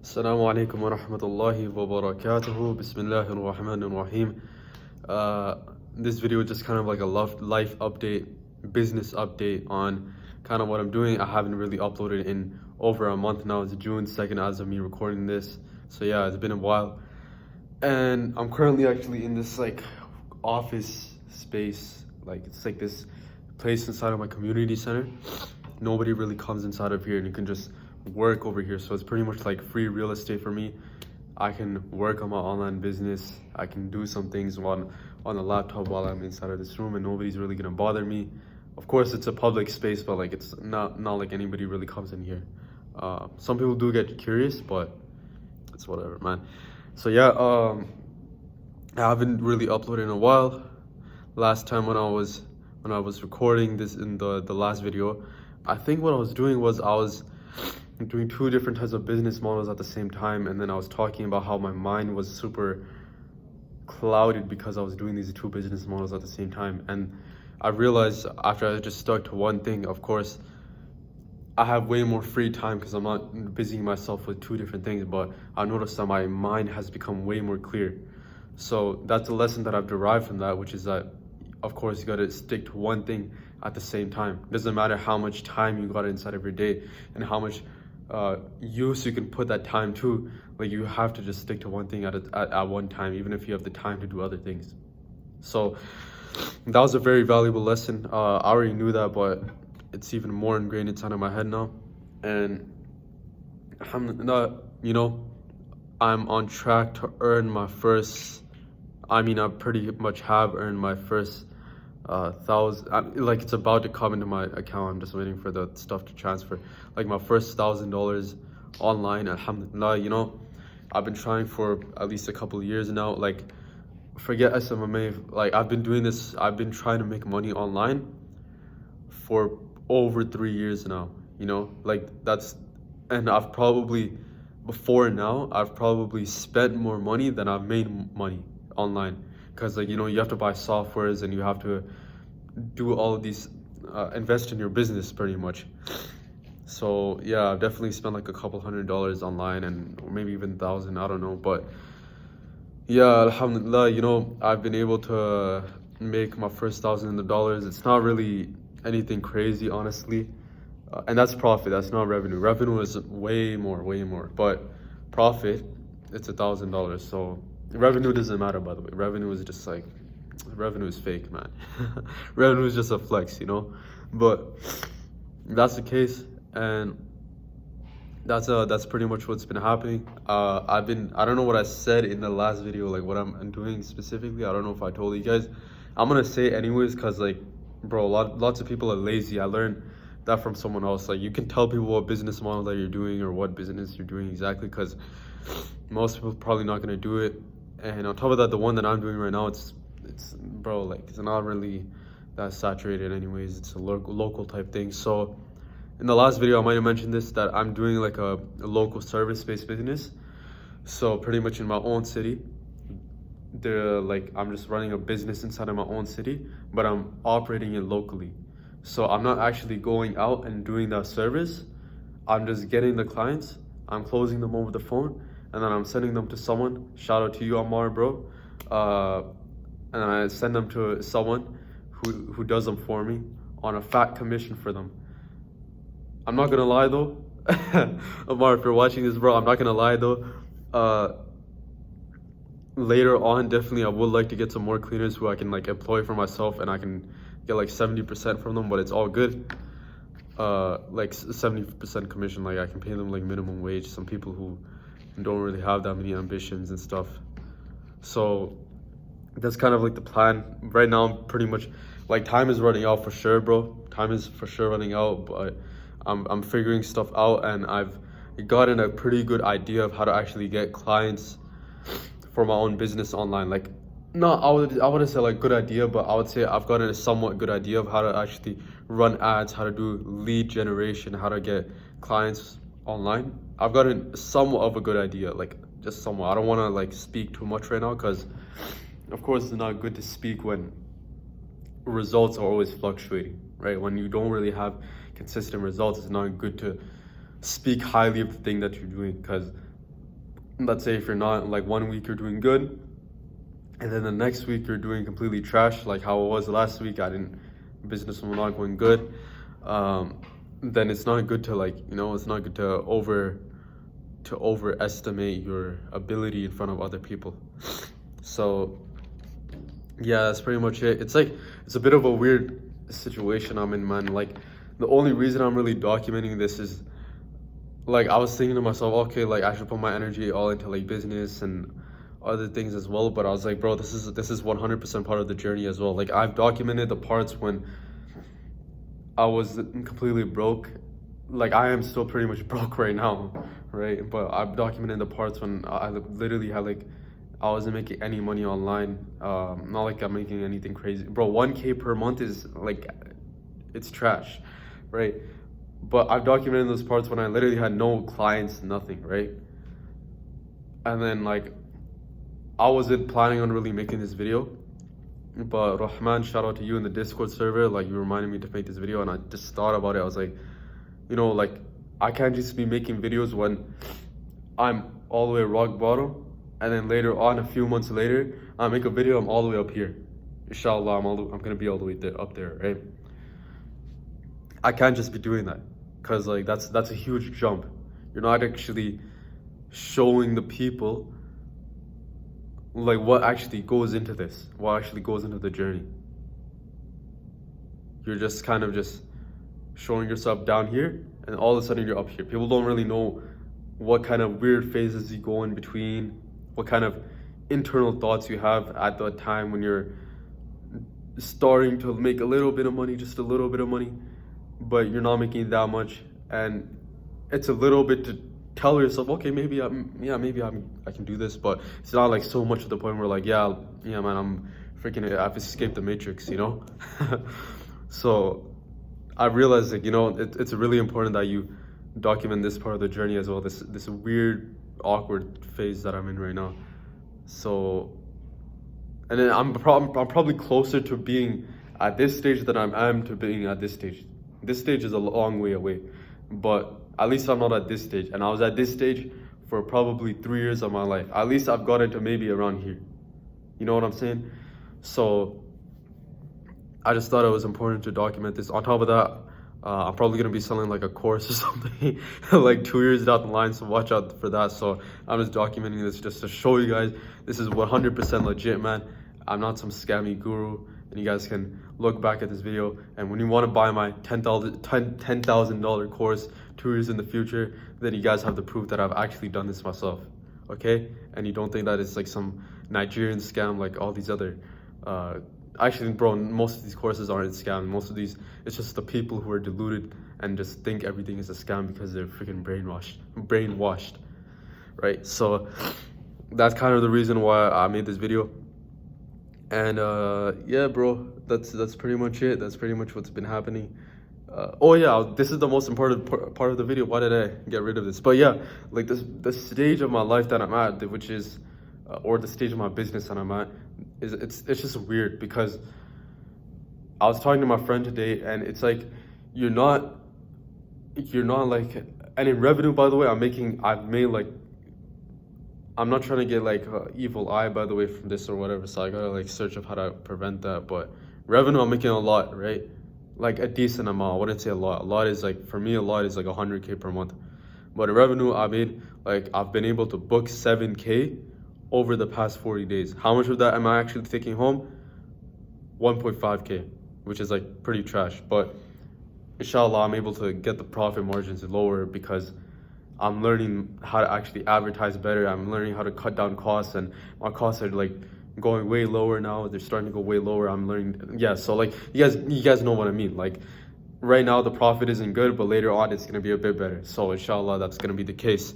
Assalamu alaikum wa rahmatullahi wa barakatuhu. Bismillahir Rahmanir Rahim. This video is just kind of like a life update, business update on kind of what I'm doing. I haven't really uploaded in over a month now. It's June 2nd as of me recording this. So yeah, it's been a while. And I'm currently actually in this like office space. Like it's like this place inside of my community center. Nobody really comes inside of here and you can just work over here, so it's pretty much like free real estate for me. I can work on my online business. I can do some things on the laptop while I'm inside of this room and nobody's really gonna bother me. Of course it's a public space, but like it's not like anybody really comes in here. Some people do get curious, but it's whatever, man. So yeah, I haven't really uploaded in a while. Last time when I was recording this in the last video, I think what I was doing was I was doing two different types of business models at the same time, and then I was talking about how my mind was super clouded because I was doing these two business models at the same time. And I realized after I just stuck to one thing, of course I have way more free time because I'm not busying myself with two different things, but I noticed that my mind has become way more clear. So that's a lesson that I've derived from that, which is that of course you got to stick to one thing at the same time. It doesn't matter how much time you got inside of your day and how much use you can put that time to. Like you have to just stick to one thing at one time, even if you have the time to do other things. So that was a very valuable lesson. I already knew that, but it's even more ingrained inside of my head now. And alhamdulillah, you know, I'm on track to earn my first, I pretty much have earned my first thousand. Like it's about to come into my account. I'm just waiting for the stuff to transfer. Like my first $1,000 online, alhamdulillah. You know, I've been trying for at least a couple of years now. Like forget SMMA, like I've been doing this, I've been trying to make money online for over 3 years now, you know, like that's, and I've probably, before now, I've probably spent more money than I've made money online. Because like, you know, you have to buy softwares and you have to do all of these, invest in your business pretty much. So yeah, I've definitely spent like a couple $100 online, and or maybe even 1,000, I don't know. But yeah, alhamdulillah, you know, I've been able to make my first $1,000. It's not really anything crazy, honestly. And that's profit, that's not revenue. Revenue is way more, but profit, it's $1,000. So revenue doesn't matter, by the way. Revenue is just like, revenue is fake, man. Revenue is just a flex, you know. But that's the case, and that's pretty much what's been happening. I don't know what I said in the last video, like what I'm doing specifically. I don't know if I told you guys. I'm gonna say it anyways, because like, bro, lots of people are lazy. I learned that from someone else. Like you can tell people what business model that you're doing or what business you're doing exactly, because most people are probably not gonna do it. And on top of that, the one that I'm doing right now, it's bro, like it's not really that saturated anyways. It's a local type thing. So in the last video I might have mentioned this, that I'm doing like a local service-based business. So pretty much in my own city, like I'm just running a business inside of my own city, but I'm operating it locally. So I'm not actually going out and doing that service. I'm just getting the clients, I'm closing them over the phone, and then I'm sending them to someone. Shout out to you, Ammar, bro. And then I send them to someone who does them for me on a fat commission for them. I'm not gonna lie though, Ammar, if you're watching this, bro, I'm not gonna lie though. Later on, definitely I would like to get some more cleaners who I can like employ for myself, and I can get like 70% from them, but it's all good. Like 70% commission, like I can pay them like minimum wage. Some people who don't really have that many ambitions and stuff. So that's kind of like the plan right now. I'm pretty much like, time is running out for sure, bro. Time is for sure running out, but I'm figuring stuff out, and I've gotten a pretty good idea of how to actually get clients for my own business online. Like, no, I wouldn't say like good idea, but I would say I've gotten a somewhat good idea of how to actually run ads, how to do lead generation, how to get clients online. I've gotten somewhat of a good idea, like just somewhat. I don't want to like speak too much right now, because of course it's not good to speak when results are always fluctuating, right? When you don't really have consistent results, it's not good to speak highly of the thing that you're doing, because let's say if you're not, like 1 week you're doing good, and then the next week you're doing completely trash, like how it was last week. Business was not going good. Then it's not good to, like, it's not good to overestimate your ability in front of other people. So yeah, that's pretty much it. It's a bit of a weird situation I'm in, man. Like, the only reason I'm really documenting this is, like, I was thinking to myself, okay, like, I should put my energy all into, like, business and other things as well. But I was like, bro, this is 100% part of the journey as well. Like, I've documented the parts when I was completely broke. Like, I am still pretty much broke right now, right? But I've documented the parts when I literally had, like, I wasn't making any money online. Not like I'm making anything crazy, bro. 1K per month is, like, it's trash, right? But I've documented those parts when I literally had no clients, nothing, right? And then, like, I wasn't planning on really making this video, but Rahman, shout out to you in the Discord server. Like, you reminded me to make this video, and I just thought about it. I was like, like, I can't just be making videos when I'm all the way rock bottom, and then later on, a few months later, I make a video, I'm all the way up here. Inshallah, I'm gonna be all the way up there, right? I can't just be doing that, because, like, that's a huge jump. You're not actually showing the people, like, what actually goes into this, what actually goes into the journey. You're just kind of just showing yourself down here, and all of a sudden you're up here. People don't really know what kind of weird phases you go in between, what kind of internal thoughts you have at the time when you're starting to make a little bit of money, just a little bit of money, but you're not making that much. And it's a little bit to tell yourself, okay, maybe I can do this, but it's not like so much to the point where, like, yeah, man, I've escaped the matrix, So I realized, like, it's really important that you document this part of the journey as well, this weird, awkward phase that I'm in right now. So, and then I'm probably closer to being at this stage than I am to being at this stage. This stage is a long way away, but at least I'm not at this stage. And I was at this stage for probably 3 years of my life. At least I've gotten to maybe around here. You know what I'm saying? So I just thought it was important to document this. On top of that, I'm probably going to be selling, like, a course or something like 2 years down the line, so watch out for that. So I'm just documenting this just to show you guys this is 100% legit, man. I'm not some scammy guru, and you guys can look back at this video, and when you want to buy my $10,000 course 2 years in the future, then you guys have the proof that I've actually done this myself, okay? And you don't think that it's like some Nigerian scam like all these other actually, bro, most of these courses aren't scam. Most of these, it's just the people who are deluded and just think everything is a scam because they're freaking brainwashed, right? So that's kind of the reason why I made this video. And yeah, bro, that's pretty much it. That's pretty much what's been happening. Oh yeah, this is the most important part of the video. Why did I get rid of this? But yeah, like, the stage of my life that I'm at, which is or the stage of my business that I'm at, is it's just weird, because I was talking to my friend today, and it's like you're not like, and in revenue, by the way, I've made, like, I'm not trying to get, like, evil eye, by the way, from this or whatever, so I gotta, like, search up how to prevent that. But revenue, I'm making a lot, right? Like, a decent amount. I wouldn't say a lot. A lot is, like, for me, a lot is like 100K per month. But in revenue, I made, like, I've been able to book 7K over the past 40 days. How much of that am I actually taking home? 1.5K, which is, like, pretty trash. But inshallah, I'm able to get the profit margins lower because I'm learning how to actually advertise better. I'm learning how to cut down costs, and my costs are, like, going way lower now. They're starting to go way lower. I'm learning, yeah. So, like, you guys know what I mean. Like, right now the profit isn't good, but later on it's gonna be a bit better. So inshallah, that's gonna be the case.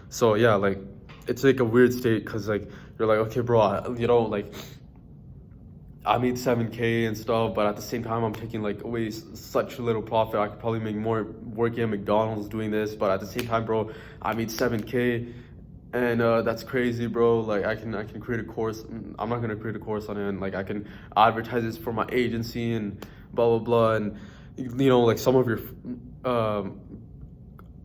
So yeah, like, it's like a weird state, because, like, you're like, okay, bro, like, I made 7K and stuff, but at the same time, I'm taking, like, away such little profit. I could probably make more working at McDonald's doing this, but at the same time, bro, I made 7K, and that's crazy, bro. Like, I can create a course. I'm not gonna create a course on it, and, like, I can advertise this for my agency and blah blah blah. And like, some of your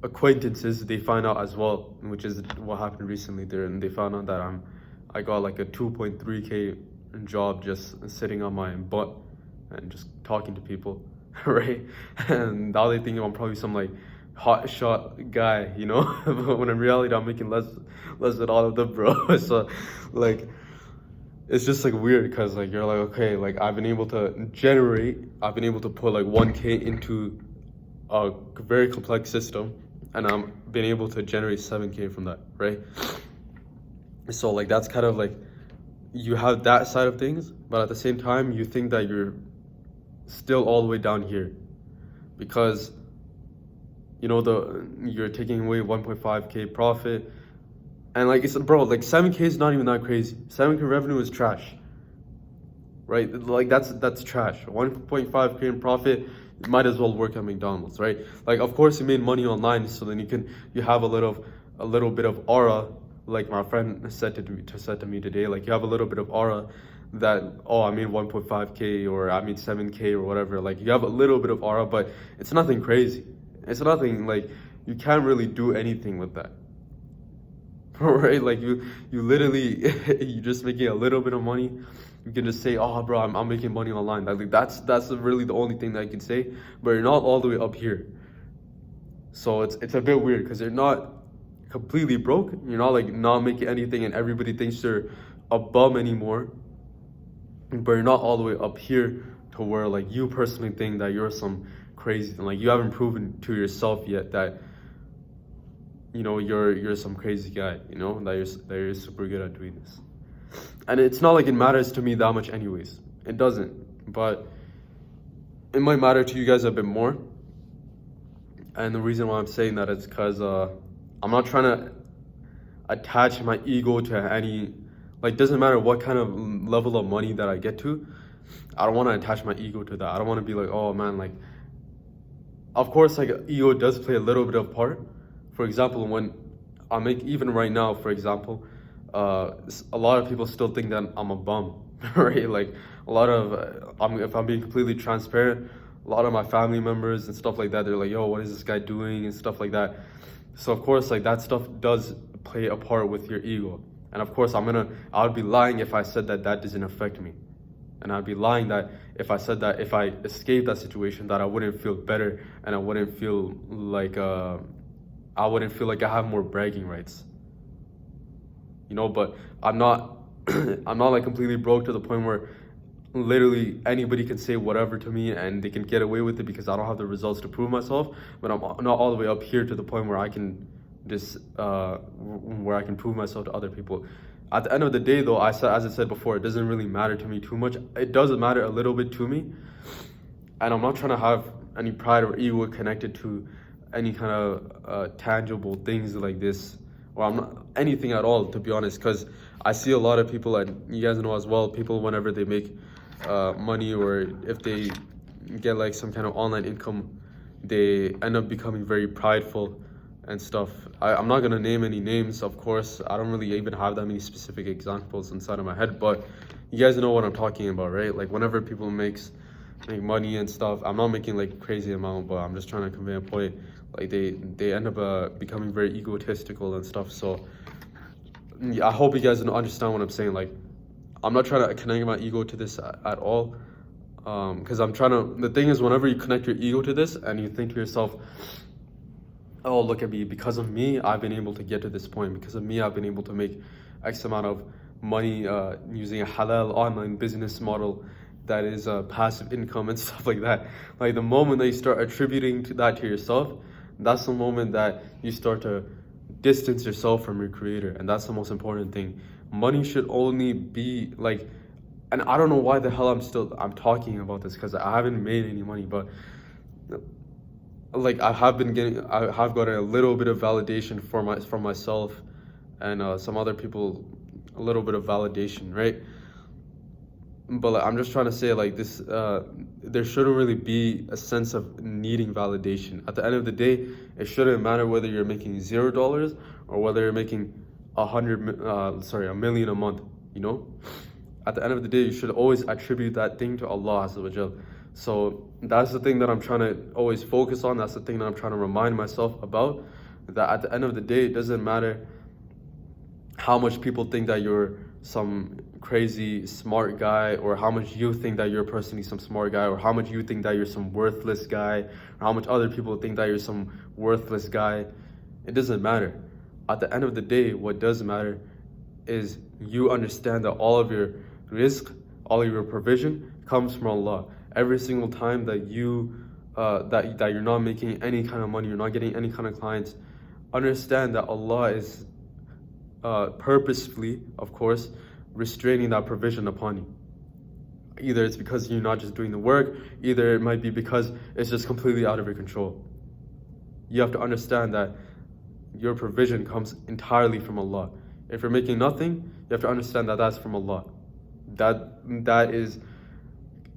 acquaintances, they find out as well, which is what happened recently there, and they found out that I got like a 2.3K job just sitting on my butt and just talking to people, right? And now they think I'm probably some like hot shot guy, you know? But when in reality I'm making less than all of them, bro. So like it's just like weird because like you're like, okay, like I've been able to put like 1K into a very complex system, and I'm been able to generate 7K from that, right? So like that's kind of like you have that side of things, but at the same time you think that you're still all the way down here because you know you're taking away 1.5K profit. And like it's bro, like 7K is not even that crazy. 7K revenue is trash, right? Like that's trash. 1.5K in profit, you might as well work at McDonald's, right? Like of course you made money online, so then you have a little bit of aura, like my friend said to me today. Like you have a little bit of aura that, oh, I made 1.5K or I made 7K or whatever. Like you have a little bit of aura, but it's nothing crazy. It's nothing like you can't really do anything with that. Right, like you literally you're just making a little bit of money. You can just say, oh bro, I'm making money online. That's really the only thing that I can say, but you're not all the way up here. So it's a bit weird because you're not completely broke. You're not like not making anything and everybody thinks you're a bum anymore, but you're not all the way up here to where like you personally think that you're some crazy thing. Like you haven't proven to yourself yet that you know you're some crazy guy, you know, that you're super good at doing this. And it's not like it matters to me that much anyways. It doesn't, but it might matter to you guys a bit more. And the reason why I'm saying that is because I'm not trying to attach my ego to any, like, doesn't matter what kind of level of money that I get to. I don't want to attach my ego to that. I don't want to be like, oh man, like, of course, like, ego does play a little bit of part. For example, when I make, even right now, for example, a lot of people still think that I'm a bum, right? Like a lot of, if I'm being completely transparent, a lot of my family members and stuff like that, they're like, yo, what is this guy doing and stuff like that. So of course, like that stuff does play a part with your ego. And of course, I would be lying if I said that that doesn't affect me. And I'd be lying that if I said that if I escaped that situation, that I wouldn't feel better and I wouldn't feel like I have more bragging rights. You know, but I'm not I'm not like completely broke to the point where literally anybody can say whatever to me and they can get away with it because I don't have the results to prove myself. But I'm not all the way up here to the point where I can just where I can prove myself to other people. At the end of the day, though, as I said before, it doesn't really matter to me too much. It does matter a little bit to me, and I'm not trying to have any pride or ego connected to any kind of tangible things like this, or I'm not anything at all, to be honest. Because I see a lot of people, and you guys know as well, people whenever they make money or if they get like some kind of online income, they end up becoming very prideful and stuff. I'm not gonna name any names, of course. I don't really even have that many specific examples inside of my head, but you guys know what I'm talking about, right? Like whenever people make money and stuff, I'm not making like crazy amount, but I'm just trying to convey a point. Like they end up becoming very egotistical and stuff. So yeah, I hope you guys understand what I'm saying. Like I'm not trying to connect my ego to this at all, because the thing is, whenever you connect your ego to this and you think to yourself, oh, look at me, because of me I've been able to get to this point, because of me I've been able to make X amount of money using a halal online business model that is passive income and stuff like that. Like the moment that you start attributing that to yourself, that's the moment that you start to distance yourself from your creator. And that's the most important thing. Money should only be like, and I don't know why the hell I'm talking about this, because I haven't made any money, but like I have gotten a little bit of validation from myself and some other people, a little bit of validation, right? But like, I'm just trying to say, like, this there shouldn't really be a sense of needing validation. At the end of the day, it shouldn't matter whether you're making $0 or whether you're making $1 million a month, you know? At the end of the day, you should always attribute that thing to Allah Azza wa Jal. So that's the thing that I'm trying to always focus on. That's the thing that I'm trying to remind myself about, that at the end of the day, it doesn't matter how much people think that you're some crazy smart guy, or how much you think that you're personally some smart guy, or how much you think that you're some worthless guy, or how much other people think that you're some worthless guy. It doesn't matter. At the end of the day, what does matter is you understand that all of your rizq, all of your provision comes from Allah. Every single time that that you're not making any kind of money, you're not getting any kind of clients, understand that Allah is purposefully, of course, restraining that provision upon you. Either it's because you're not just doing the work, either it might be because it's just completely out of your control. You have to understand that your provision comes entirely from Allah. If you're making nothing, you have to understand that that's from Allah. That is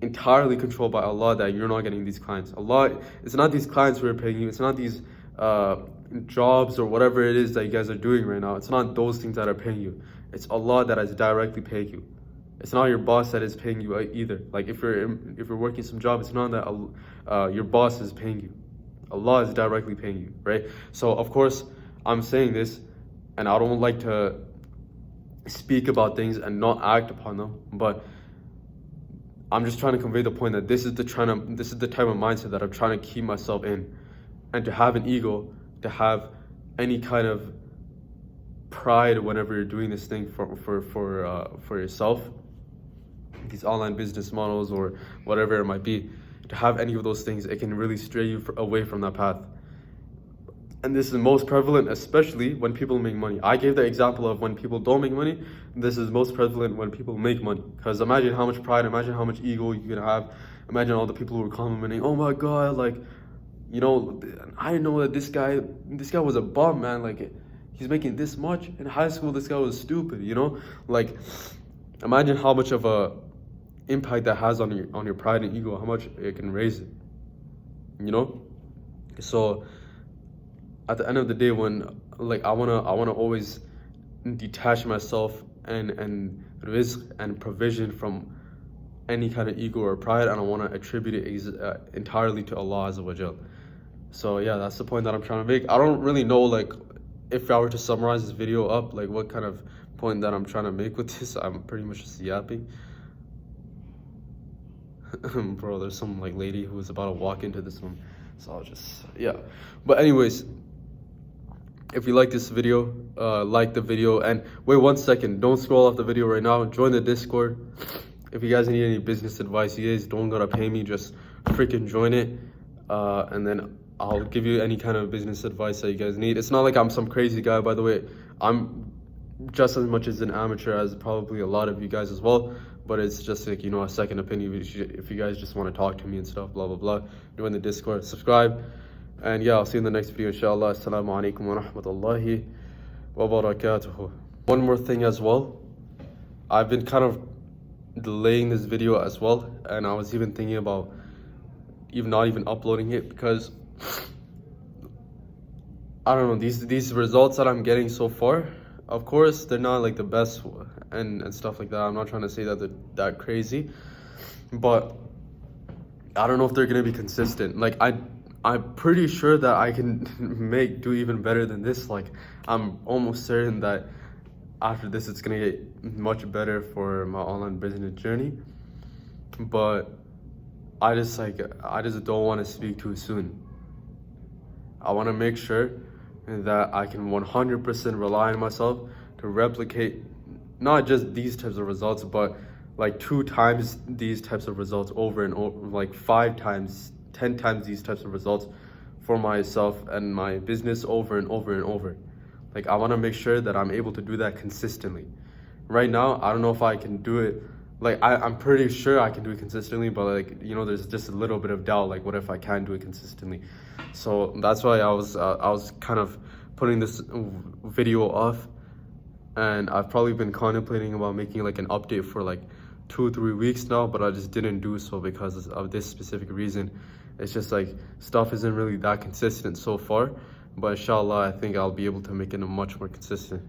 entirely controlled by Allah, that you're not getting these clients. Allah, it's not these clients who are paying you, it's not these jobs or whatever it is that you guys are doing right now. It's not those things that are paying you. It's Allah that is directly paying you. It's not your boss that is paying you either. Like if you're working some job, it's not that your boss is paying you. Allah is directly paying you, right? So of course I'm saying this, and I don't like to speak about things and not act upon them, but I'm just trying to convey the point that this is the type of mindset that I'm trying to keep myself in. And to have an ego, to have any kind of pride whenever you're doing this thing for yourself, these online business models or whatever it might be, to have any of those things, it can really stray you away from that path. And this is most prevalent, especially when people make money. I gave the example of when people don't make money. This is most prevalent when people make money. Because imagine how much pride, imagine how much ego you can have. Imagine all the people who are commenting, oh my God, like, you know, I didn't know that this guy was a bum, man. Like, he's making this much. In high school, this guy was stupid, you know? Like, imagine how much of a impact that has on your pride and ego, how much it can raise it, you know? So at the end of the day, when like I wanna always detach myself and rizq and provision from any kind of ego or pride, and I want to attribute it entirely to Allah Azza wa Jal. So yeah, that's the point that I'm trying to make. I don't really know, like, if I were to summarize this video up, like what kind of point that I'm trying to make with this. I'm pretty much just yapping. Bro, there's some like lady who was about to walk into this room, so I'll just, yeah. But anyways, if you like this video, like the video, and wait 1 second, don't scroll off the video right now, join the Discord. If you guys need any business advice, you guys don't gotta pay me, just freaking join it, and then I'll give you any kind of business advice that you guys need. It's not like I'm some crazy guy, by the way. I'm just as much as an amateur as probably a lot of you guys as well, but it's just like, you know, a second opinion if you guys just want to talk to me and stuff, blah blah blah. Join the Discord, subscribe, and yeah, I'll see you in the next video, inshallah. Assalamu alaikum wa rahmatullahi wa barakatuhu. One more thing as well, I've been kind of delaying this video as well, and I was even thinking about not even uploading it, because I don't know, these results that I'm getting so far, of course they're not like the best and stuff like that. I'm not trying to say that they're that crazy, but I don't know if they're gonna be consistent. Like I'm pretty sure that I can do even better than this. Like I'm almost certain that after this it's gonna get much better for my online business journey, but I just don't want to speak too soon. I want to make sure that I can 100% rely on myself to replicate not just these types of results, but like 2 times these types of results over and over, like 5 times, 10 times these types of results for myself and my business over and over and over. Like I want to make sure that I'm able to do that consistently. Right now, I don't know if I can do it. Like I'm pretty sure I can do it consistently, but like, you know, there's just a little bit of doubt. Like what if I can't do it consistently? So that's why I was kind of putting this video off, and I've probably been contemplating about making like an update for like 2-3 weeks now, but I just didn't do so because of this specific reason. It's just like stuff isn't really that consistent so far, but inshallah I think I'll be able to make it much more consistent.